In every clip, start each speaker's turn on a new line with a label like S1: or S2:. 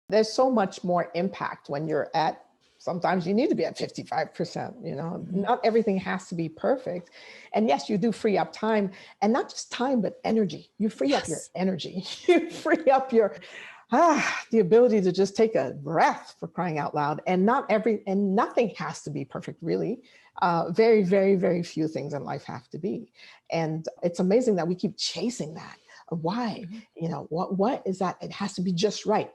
S1: There's so much more impact when you're at, sometimes you need to be at 55%, not everything has to be perfect. And yes, you do free up time, and not just time, but energy. You free up your
S2: Yes.
S1: energy. You free up the ability to just take a breath, for crying out loud. And nothing has to be perfect, really. Very, very, very few things in life have to be. And it's amazing that we keep chasing that. Why? What is that? It has to be just right.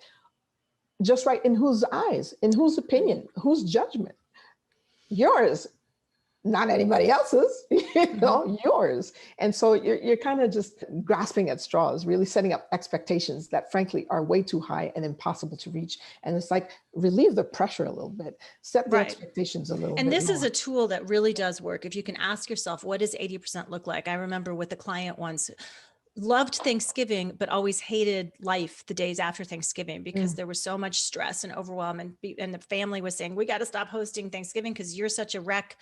S1: Just right in whose eyes? In whose opinion? Whose judgment? Yours, not anybody else's, yours. And so you're kind of just grasping at straws, really setting up expectations that frankly are way too high and impossible to reach. And it's like, relieve the pressure a little bit, set the expectations a little bit.
S2: And this is a tool that really does work. If you can ask yourself, what does 80% look like? I remember with a client once, loved Thanksgiving, but always hated life the days after Thanksgiving because there was so much stress and overwhelm, and the family was saying, we got to stop hosting Thanksgiving because you're such a wreck.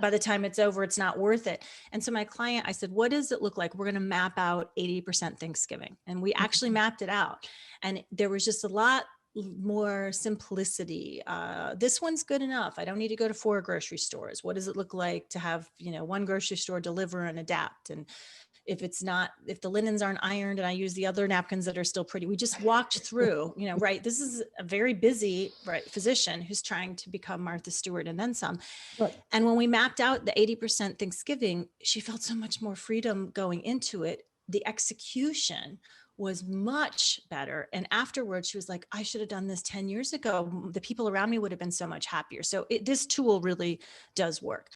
S2: By the time it's over, it's not worth it. And so my client, I said, what does it look like? We're going to map out 80% Thanksgiving. And we actually mapped it out. And there was just a lot more simplicity. This one's good enough. I don't need to go to 4 grocery stores. What does it look like to have, one grocery store deliver and adapt? And if the linens aren't ironed and I use the other napkins that are still pretty, we just walked through, right. This is a very busy physician who's trying to become Martha Stewart and then some.
S1: Right.
S2: And when we mapped out the 80% Thanksgiving, she felt so much more freedom going into it. The execution was much better. And afterwards, she was like, I should have done this 10 years ago. The people around me would have been so much happier. So this tool really does work.